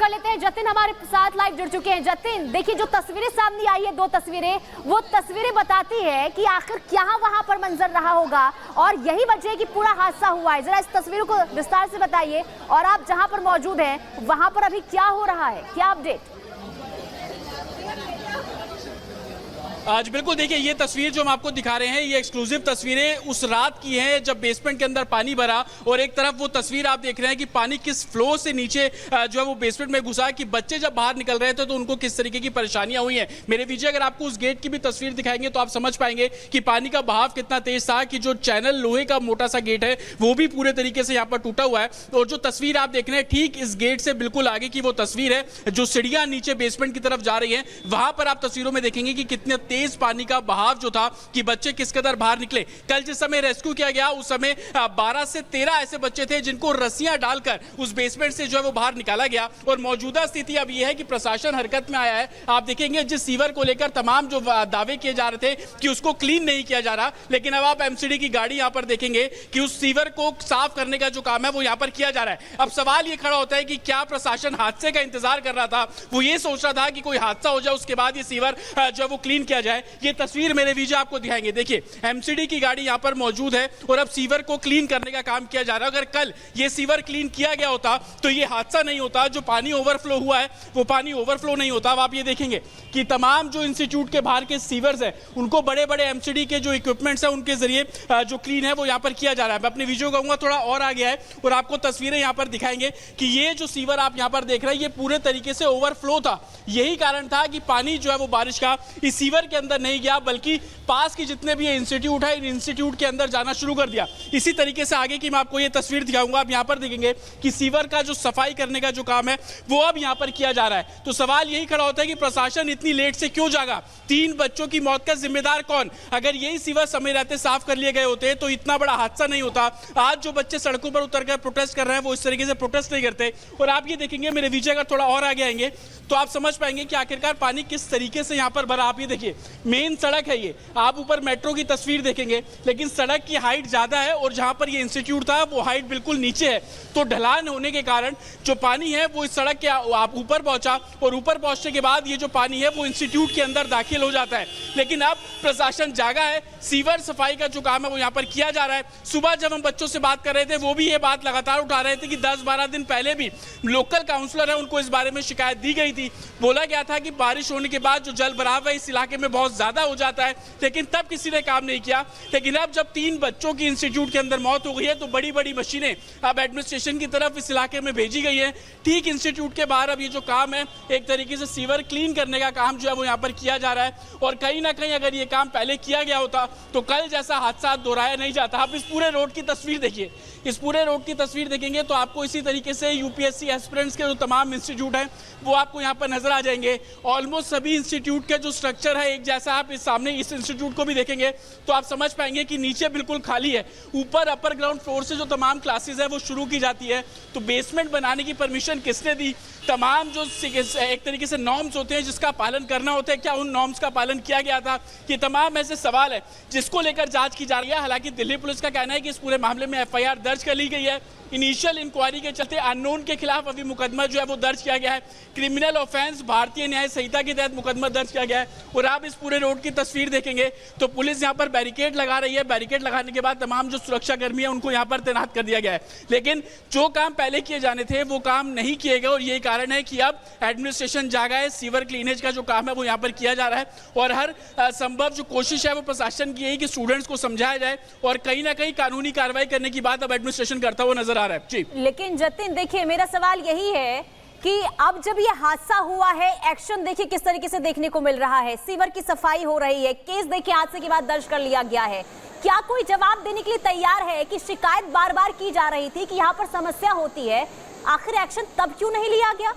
कर लेते हैं। जतिन हमारे साथ लाइव जुड़ चुके हैं। जतिन, देखिए जो तस्वीरें सामने आई है, 2 तस्वीरें, वो तस्वीरें बताती है कि आखिर क्या वहां पर मंजर रहा होगा और यही वजह है कि पूरा हादसा हुआ है। जरा इस तस्वीरों को विस्तार से बताइए और आप जहां पर मौजूद हैं वहां पर अभी क्या हो रहा है, क्या अपडेट? आज बिल्कुल देखिए, ये तस्वीर जो हम आपको दिखा रहे हैं ये एक्सक्लूसिव तस्वीरें उस रात की हैं जब बेसमेंट के अंदर पानी भरा और एक तरफ वो तस्वीर आप देख रहे हैं कि पानी किस फ्लो से नीचे जो है वो बेसमेंट में घुसा कि बच्चे जब बाहर निकल रहे थे तो उनको किस तरीके की परेशानियां हुई हैं। मेरे विजय, अगर आपको उस गेट की भी तस्वीर दिखाएंगे तो आप समझ पाएंगे कि पानी का बहाव कितना तेज था कि जो चैनल लोहे का मोटा सा गेट है वो भी पूरे तरीके से यहाँ पर टूटा हुआ है। और जो तस्वीर आप देख रहे हैं ठीक इस गेट से बिल्कुल आगे की वो तस्वीर है जो सीढ़ियां नीचे बेसमेंट की तरफ जा रही है। वहां पर आप तस्वीरों में देखेंगे कि कितने तेज पानी का बहाव जो था कि बच्चे किस कदर बाहर निकले। कल जिस समय रेस्क्यू किया गया उस समय 12 से 13 ऐसे बच्चे थे जिनको रस्सियां डालकर उस बेसमेंट से जो है वो बाहर निकाला गया। और मौजूदा स्थिति अब यह है कि प्रशासन हरकत में आया है। आप देखेंगे जिस सीवर को लेकर तमाम जो दावे किए जा रहे थे कि उसको क्लीन नहीं किया जा रहा, लेकिन अब आप एमसीडी की गाड़ी यहां पर देखेंगे कि उस सीवर को साफ करने का जो काम है वो यहां पर किया जा रहा है। अब सवाल ये खड़ा होता है कि क्या प्रशासन हादसे का इंतजार कर रहा था? वो ये सोच रहा था कि कोई हादसा हो जाए उसके बाद ये सीवर जो है वो क्लीन किया जाए। ये तस्वीर मेरे विजय आपको दिखाएंगे। देखिए एमसीडी की गाड़ी यहां पर मौजूद है और अब सीवर को क्लीन करने का काम किया जा रहा है। अगर कल ये सीवर क्लीन किया गया होता तो ये हादसा नहीं होता। जो पानी ओवरफ्लो हुआ है वो पानी ओवरफ्लो नहीं होता। अब आप ये देखेंगे कि तमाम जो इंस्टीट्यूट के बाहर के सीवर्स हैं उनको बड़े बड़े एमसीडी के जो इक्विपमेंट्स हैं उनके जरिए जो क्लीन है वो यहां पर किया जा रहा है। मैं अपने वीडियो कहूंगा थोड़ा और आ गया है और आपको तस्वीरें यहां पर दिखाएंगे कि ये जो सीवर आप यहां पर देख रहे हैं ये पूरे तरीके से ओवरफ्लो था। यही कारण था कि पानी जो है वो बारिश का इस सीवर के अंदर नहीं गया बल्कि पास की जितने भी इंस्टीट्यूट है इन इंस्टीट्यूट के अंदर जाना शुरू कर दिया। इसी तरीके से आगे की मैं आपको ये तस्वीर दिखाऊंगा। आप यहां पर देखेंगे कि सीवर का जो सफाई करने का जो काम है वो अब यहां पर किया जा रहा है। तो सवाल यही खड़ा होता है कि प्रशासन इतनी लेट से क्यों जागा? 3 बच्चों की मौत का जिम्मेदार कौन? अगर यही सीवर समय रहते साफ कर लिए गए होते तो इतना बड़ा हादसा नहीं होता। आज जो बच्चे सड़कों पर उतरकर प्रोटेस्ट कर रहे हैं वो इस तरीके से प्रोटेस्ट नहीं करते। और आप ये देखेंगे, मेरे विजय अगर थोड़ा और आगे आएंगे तो आप समझ पाएंगे कि आखिरकार पानी किस तरीके से यहां पर भरा। आप ये देखिए, मेन सड़क है ये। आप ऊपर मेट्रो की तस्वीर देखेंगे लेकिन सड़क की हाइट ज्यादा है और जहां पर ये इंस्टीट्यूट था वो हाइट बिल्कुल नीचे है। तो ढलान होने के कारण जो पानी है वो इस सड़क के आप ऊपर पहुंचा और ऊपर पहुंचने के बाद ये जो पानी है वो इंस्टीट्यूट के अंदर दाखिल हो जाता है। लेकिन अब प्रशासन जागा है, सीवर सफाई का जो काम है वो यहाँ पर किया जा रहा है। सुबह जब हम बच्चों से बात कर रहे थे वो भी ये बात लगातार उठा रहे थे कि 10-12 दिन पहले भी लोकल काउंसलर है उनको इस बारे में शिकायत दी गई थी। बोला गया था कि बारिश होने के बाद जो जल भराव है इस इलाके में बहुत ज्यादा हो जाता है, लेकिन तब किसी ने काम नहीं किया। लेकिन अब जब 3 बच्चों की इंस्टीट्यूट के अंदर मौत हो गई है तो बड़ी बड़ी मशीनें अब एडमिनिस्ट्रेशन की तरफ इस इलाके में भेजी गई है। ठीक इंस्टीट्यूट के बाहर अब ये जो काम है एक तरीके से सीवर क्लीन करने का काम जो है वो यहाँ पर किया जा रहा है। और कहीं ना कहीं अगर ये काम पहले किया गया होता तो कल जैसा हादसा दोहराया नहीं जाता। आप इस पूरे रोड की तस्वीर देखिए, इस पूरे रोड की तस्वीर देखेंगे तो आपको इसी तरीके से यूपीएससी एस्पिरेंट्स के जो तमाम इंस्टीट्यूट हैं वो आपको यहाँ पर नजर आ जाएंगे। ऑलमोस्ट सभी इंस्टीट्यूट का जो स्ट्रक्चर है एक जैसा। आप इस सामने इस इंस्टीट्यूट को भी देखेंगे तो आप समझ पाएंगे कि नीचे बिल्कुल खाली है। ऊपर अपर ग्राउंड फ्लोर से जो तमाम क्लासेस है वो शुरू की जाती है। तो बेसमेंट बनाने की परमिशन किसने दी? तमाम जो एक तरीके से नॉर्म्स होते हैं जिसका पालन करना होता है, क्या उन नॉर्म्स का पालन किया गया था? ये तमाम ऐसे सवाल है जिसको लेकर जांच की जा रही है। हालांकि दिल्ली पुलिस का कहना है कि इस पूरे मामले में एफआईआर दर्ज कर ली गई है। इनिशियल इंक्वायरी के चलते अननोन के खिलाफ अभी मुकदमा जो है वो दर्ज किया गया है। क्रिमिनल ऑफेंस भारतीय न्याय संहिता के तहत मुकदमा दर्ज किया गया है। और आप इस पूरे रोड की तस्वीर देखेंगे तो पुलिस यहाँ पर बैरिकेड लगा रही है। बैरिकेड लगाने के बाद तमाम जो सुरक्षा कर्मी है उनको यहाँ पर तैनात कर दिया गया है। लेकिन जो काम पहले किए जाने थे वो काम नहीं किए गए और यही कारण है कि अब एडमिनिस्ट्रेशन जागा है। सीवर क्लीनेज का जो काम है वो यहाँ पर किया जा रहा है और हर संभव जो कोशिश है वो प्रशासन की है कि स्टूडेंट्स को समझाया जाए और कहीं ना कहीं कानूनी कार्रवाई करने की बात अब एडमिनिस्ट्रेशन करता हुआ नजर आ रहा है। जी लेकिन जतिन देखिए, मेरा सवाल यही है कि अब जब ये हादसा हुआ है, एक्शन देखिए किस तरीके से देखने को मिल रहा है। सीवर की सफाई हो रही है, केस देखिए हादसे के बाद दर्ज कर लिया गया है। क्या कोई जवाब देने के लिए तैयार है कि शिकायत बार बार की जा रही थी कि यहाँ पर समस्या होती है, आखिर एक्शन तब क्यों नहीं लिया गया?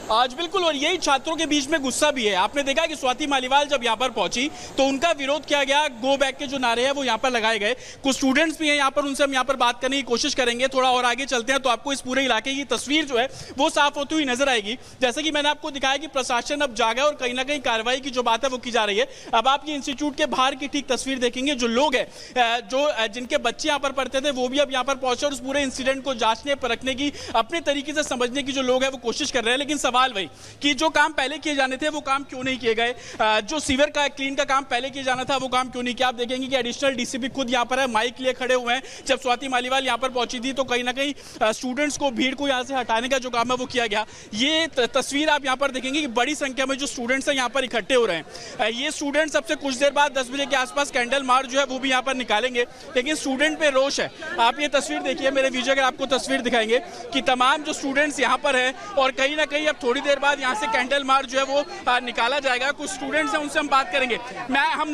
आज बिल्कुल, और यही छात्रों के बीच में गुस्सा भी है। आपने देखा कि स्वाति मालीवाल जब यहाँ पर पहुंची तो उनका विरोध किया गया, गो बैक के जो नारे हैं वो यहाँ पर लगाए गए। कुछ स्टूडेंट्स भी हैं यहाँ पर, उनसे हम यहाँ पर बात करने की कोशिश करेंगे। थोड़ा और आगे चलते हैं तो आपको इस पूरे इलाके की तस्वीर जो है वो साफ होती हुई नजर आएगी। जैसे कि मैंने आपको दिखाया कि प्रशासन अब जागा और कहीं ना कहीं कार्रवाई की जो बात है वो की जा रही है। अब आप ये इंस्टीट्यूट के बाहर की ठीक तस्वीर देखेंगे, जो लोग हैं, जो जिनके बच्चे यहाँ पर पढ़ते थे वो भी अब यहाँ पर पहुंचे और उस पूरे इंसिडेंट को जांचने परखने की, अपने तरीके से समझने की जो लोग हैं वो कोशिश कर रहे हैं। लेकिन सवाल वही कि जो काम पहले किए जाने थे वो काम क्यों नहीं किए गए, जो सीवर का क्लीन का काम पहले किया जाना था वो काम क्यों नहीं किया। आप देखेंगे कि एडिशनल डीसीपी खुद यहाँ पर है, माइक लिए खड़े हुए हैं। जब स्वाति मालीवाल यहाँ पर पहुंची थी तो कहीं ना कहीं स्टूडेंट्स को, भीड़ को यहाँ से हटाने का जो काम है वो किया गया। ये तस्वीर आप यहाँ पर देखेंगे कि बड़ी संख्या में जो स्टूडेंट्स हैं यहाँ पर इकट्ठे हो रहे हैं। ये स्टूडेंट्स सबसे कुछ देर बाद 10 बजे के आसपास कैंडल मार्च जो है वो भी यहाँ पर निकालेंगे, लेकिन स्टूडेंट पे रोष है। आप ये तस्वीर देखिए, मेरे वीडियो अगर आपको तस्वीर दिखाएंगे कि तमाम जो स्टूडेंट्स यहाँ पर है और कहीं ना कहीं अब थोड़ी देर बाद यहाँ से कैंडल मार्च जो है वो निकाला जाएगा। कुछ स्टूडेंट्स हैं, उनसे हम बात करेंगे। हम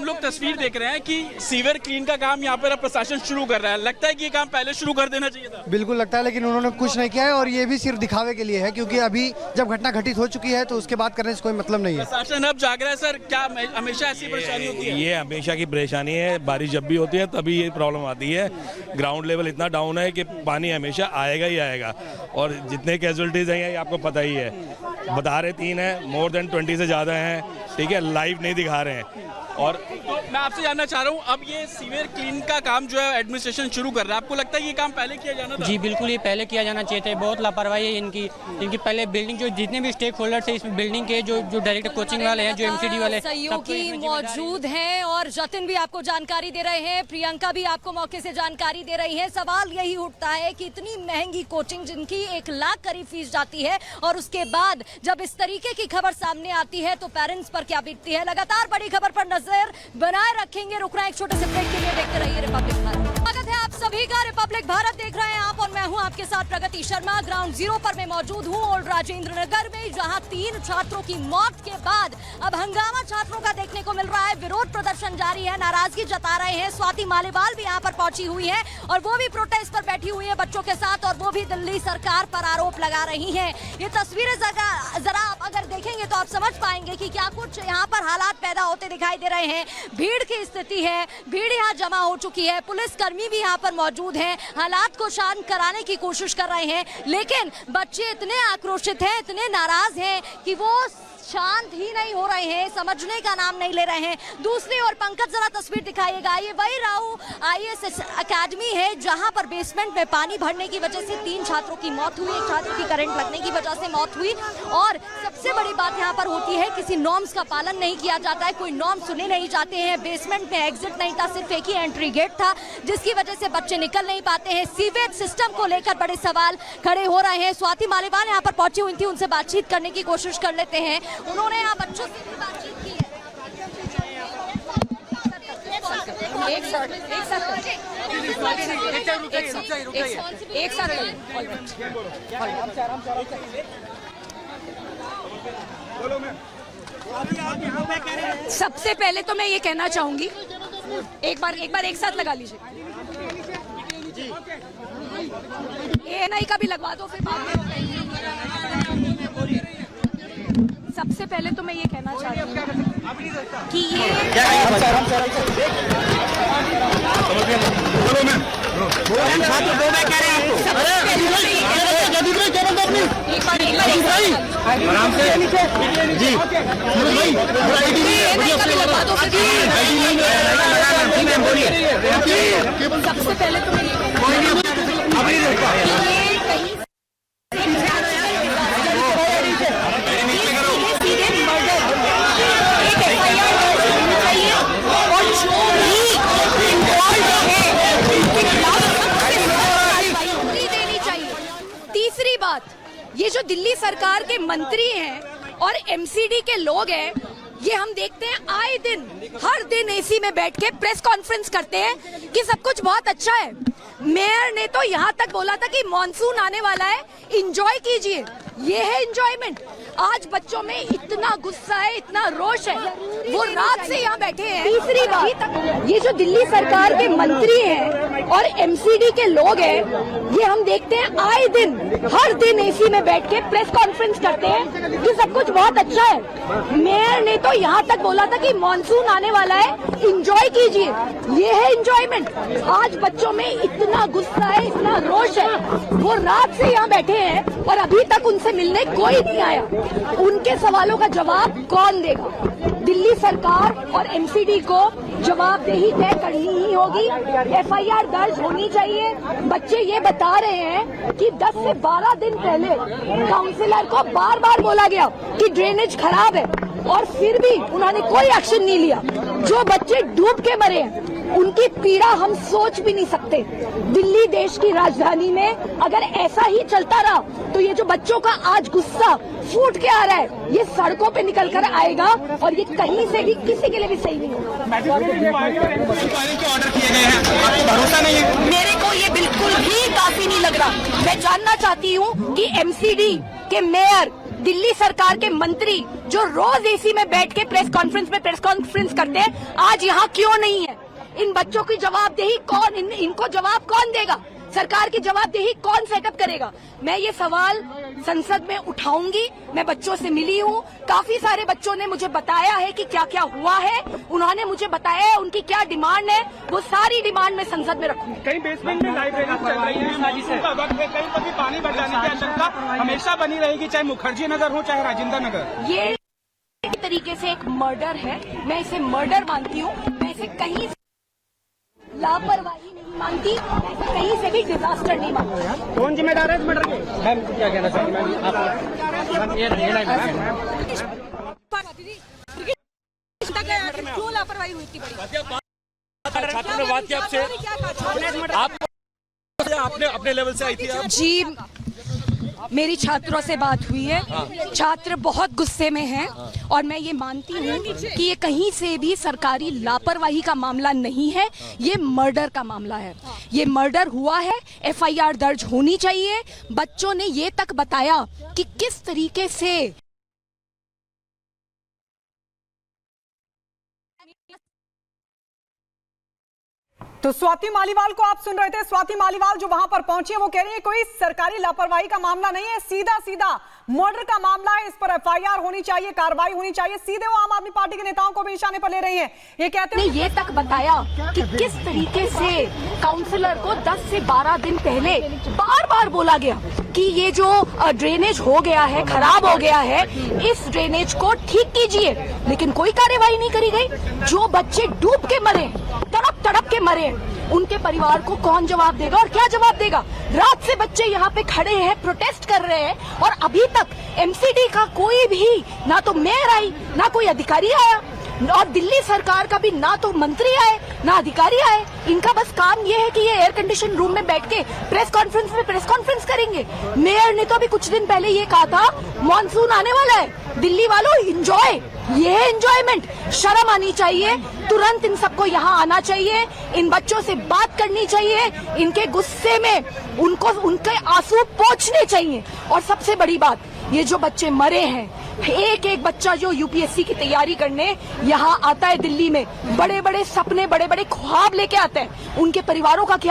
लोग तस्वीर देख रहे हैं कि सीवर क्लीन का काम यहाँ पर प्रशासन शुरू कर रहा है। लगता है कि ये काम पहले शुरू कर देना चाहिए था। बिल्कुल लगता है, लेकिन उन्होंने कुछ नहीं किया है और ये भी सिर्फ दिखावे के लिए है, क्योंकि अभी जब घटना घटित हो चुकी है तो उसके बाद करने से कोई मतलब नहीं है। प्रशासन अब जाग रहा है सर, क्या हमेशा ऐसी परेशानी होती है? ये हमेशा की परेशानी है। बारिश जब भी होती है तभी ये प्रॉब्लम आती है। ग्राउंड लेवल इतना डाउन है कि पानी हमेशा आएगा ही आएगा, और जितने कैजुअलिटीज हैं ये आपको पता ही है। बता रहे 3 है, मोर देन 20 से ज़्यादा हैं, ठीक है, लाइव नहीं दिखा रहे हैं। और तो मैं आपसे जानना चाह रहा हूँ, अब ये सीवर क्लीन का काम जो है एडमिनिस्ट्रेशन शुरू कर रहा है, आपको लगता है ये काम पहले किया जाना था? जी बिल्कुल, ये पहले किया जाना चाहिए था। बहुत लापरवाही है इनकी पहले बिल्डिंग, जो जितने भी स्टेक होल्डर्स है इस बिल्डिंग के, जो डायरेक्ट कोचिंग वाले हैं, जो एमसीडी वाले, सहयोगी मौजूद हैं और जतिन भी आपको जानकारी दे रहे हैं, प्रियंका भी आपको मौके से जानकारी दे रही है। सवाल यही उठता है कि इतनी महंगी कोचिंग जिनकी 1 लाख करीब फीस जाती है और उसके बाद जब इस तरीके की खबर सामने आती है तो पेरेंट्स पर क्या बीतती है। लगातार बड़ी खबर पर नजर बनाए रखेंगे। रुक रहे हैं एक छोटे से ब्रेक के लिए, देखते रहिए रिपब्लिक भारत। स्वागत है आप सभी का, रिपब्लिक भारत देख रहे हैं आप और मैं हूं आपके साथ प्रगति शर्मा। ग्राउंड जीरो पर मैं मौजूद हूं ओल्ड राजेंद्र नगर में, जहां 3 छात्रों की मौत के बाद अब हंगामा छात्रों का देखने को मिल रहा है। विरोध प्रदर्शन जारी है, नाराजगी जता रहे हैं। स्वाति मालीवाल भी यहाँ पर पहुंची हुई है और वो भी प्रोटेस्ट पर बैठी हुई है बच्चों के साथ, और वो भी दिल्ली सरकार पर आरोप लगा रही है। ये तस्वीरें जरा आप अगर देखेंगे तो आप समझ पाएंगे कि क्या कुछ यहाँ पर हालात पैदा होते दिखाई दे रहे हैं। भीड़ की स्थिति है, भीड़ यहाँ जमा हो चुकी है, पुलिस कर्मी भी यहाँ पर मौजूद हैं, हालात को शांत कराने की कोशिश कर रहे हैं, लेकिन बच्चे इतने आक्रोशित हैं, इतने नाराज हैं कि वो शांत ही नहीं हो रहे हैं, समझने का नाम नहीं ले रहे हैं। दूसरी ओर पंकज जरा तस्वीर दिखाइएगा, ये वही राऊ IAS अकेडमी है जहां पर बेसमेंट में पानी भरने की वजह से 3 छात्रों की मौत हुई, एक छात्र की करंट लगने की वजह से मौत हुई। और सबसे बड़ी बात यहां पर होती है, किसी नॉर्म्स का पालन नहीं किया जाता है, कोई नॉर्म सुने नहीं जाते हैं। बेसमेंट में एग्जिट नहीं था, सिर्फ एक ही एंट्री गेट था, जिसकी वजह से बच्चे निकल नहीं पाते हैं। सीवेज सिस्टम को लेकर बड़े सवाल खड़े हो रहे हैं। स्वाति मालीवाल यहाँ पर पहुंची हुई थी, उनसे बातचीत करने की कोशिश कर लेते हैं। उन्होंने यहाँ बच्चों से भी बातचीत की है। सबसे पहले तो मैं ये कहना चाहूंगी, एक बार एक साथ लगा लीजिए। ANI का भी लगवा दो फिर बाद में। सबसे पहले तो मैं ये कहना चाहती हूँ कि ये सबसे पहले तो मैं तीसरी बात, ये जो दिल्ली सरकार के मंत्री हैं और MCD के लोग हैं, ये हम देखते हैं आए दिन, हर दिन AC में बैठ के प्रेस कॉन्फ्रेंस करते हैं कि सब कुछ बहुत अच्छा है। मेयर ने तो यहाँ तक बोला था कि मॉनसून आने वाला है, एंजॉय कीजिए। ये है एंजॉयमेंट। आज बच्चों में इतना गुस्सा है, इतना रोष है, वो रात से यहाँ बैठे हैं। तीसरी बात, ये जो दिल्ली सरकार के मंत्री हैं और एमसीडी के लोग हैं, ये हम देखते हैं आए दिन, हर दिन एसी में बैठ के प्रेस कॉन्फ्रेंस करते हैं कि सब कुछ बहुत अच्छा है। मेयर ने तो यहाँ तक बोला था कि मॉनसून आने वाला है, एंजॉय कीजिए। ये है एंजॉयमेंट। आज बच्चों में इतना गुस्सा है, इतना रोष है, वो रात से यहाँ बैठे हैं और अभी तक उनसे मिलने कोई नहीं आया। उनके सवालों का जवाब कौन देगा? दिल्ली सरकार और एमसीडी को जवाबदेही तय करनी ही होगी। एफआईआर दर्ज होनी चाहिए। बच्चे ये बता रहे हैं कि 10 से 12 दिन पहले काउंसिलर को बार बार बोला गया कि ड्रेनेज खराब है और फिर भी उन्होंने कोई एक्शन नहीं लिया। जो बच्चे डूब के मरे हैं, उनकी पीड़ा हम सोच भी नहीं सकते। दिल्ली देश की राजधानी में अगर ऐसा ही चलता रहा तो ये जो बच्चों का आज गुस्सा फूट के आ रहा है, ये सड़कों पे निकल कर आएगा और ये कहीं से भी किसी के लिए भी सही नहीं होगा। मेरे को ये बिल्कुल भी काफी नहीं लग रहा। मैं जानना चाहती हूँ कि एमसीडी के मेयर, दिल्ली सरकार के मंत्री जो रोज एसी में बैठ के प्रेस कॉन्फ्रेंस करते हैं, आज यहाँ क्यों नहीं है? इन बच्चों की जवाबदेही कौन, इनको जवाब कौन देगा? सरकार की जवाबदेही कौन सेटअप करेगा? मैं ये सवाल संसद में उठाऊंगी। मैं बच्चों से मिली हूँ, काफी सारे बच्चों ने मुझे बताया है कि क्या क्या हुआ है। उन्होंने मुझे बताया है उनकी क्या डिमांड है, वो सारी डिमांड मैं संसद में रखूंगी। कहीं बेसमेंट में लाइव चल रही है, मानसून का वक्त है, कहीं कभी पानी भर जाने की आशंका हमेशा बनी रहेगी, चाहे मुखर्जी नगर हो चाहे राजेंद्र नगर। ये एक तरीके से एक मर्डर है। मैं इसे मर्डर मानती हूँ। मैं इसे कहीं लापरवाही नहीं मानती, कहीं से भी डिजास्टर नहीं मानती। कौन जिम्मेदार है इस मर्डर के? मैम क्या कहना चाहती हैं? क्यों लापरवाही हुई थी? छात्रों ने बात की आपसे, आपने अपने लेवल से आई थी आप? जी, मेरी छात्रों से बात हुई है। छात्र बहुत गुस्से में हैं और मैं ये मानती हूँ कि ये कहीं से भी सरकारी लापरवाही का मामला नहीं है, ये मर्डर का मामला है। ये मर्डर हुआ है, एफआईआर दर्ज होनी चाहिए। बच्चों ने ये तक बताया कि किस तरीके से तो स्वाति मालीवाल को आप सुन रहे थे। स्वाति मालीवाल जो वहां पर पहुंची है, वो कह रही है कोई सरकारी लापरवाही का मामला नहीं है, सीधा सीधा मर्डर का मामला है। इस पर एफआईआर होनी चाहिए, कार्रवाई होनी चाहिए। सीधे वो आम आदमी पार्टी के नेताओं को भी निशाने पर ले रही है। ये कहते हैं ये तक बताया कि किस तरीके से काउंसलर को 10 से 12 दिन पहले बार बार बोला गया कि ये जो ड्रेनेज हो गया है, खराब हो गया है, इस ड्रेनेज को ठीक कीजिए, लेकिन कोई कार्यवाही नहीं करी गई। जो बच्चे डूब के मरे, तड़प तड़प के मरे, उनके परिवार को कौन जवाब देगा और क्या जवाब देगा? रात से बच्चे यहाँ पे खड़े हैं, प्रोटेस्ट कर रहे हैं और अभी तक एमसीडी का कोई भी, ना तो मेयर आई, ना कोई अधिकारी आया, और दिल्ली सरकार का भी ना तो मंत्री आए ना अधिकारी आए। इनका बस काम ये है कि ये एयर कंडीशन रूम में बैठ के प्रेस कॉन्फ्रेंस करेंगे। मेयर ने तो अभी कुछ दिन पहले ये कहा था मॉनसून आने वाला है, दिल्ली वालों एंजॉय। ये है एंजॉयमेंट। शर्म आनी चाहिए। तुरंत इन सबको यहाँ आना चाहिए, इन बच्चों से बात करनी चाहिए, इनके गुस्से में उनके आंसू पोंछने चाहिए। और सबसे बड़ी बात, ये जो बच्चे मरे हैं, एक एक बच्चा जो यूपीएससी की तैयारी करने यहाँ आता है दिल्ली में, बड़े बड़े सपने, बड़े बड़े ख्वाब लेके आता है, उनके परिवारों का क्या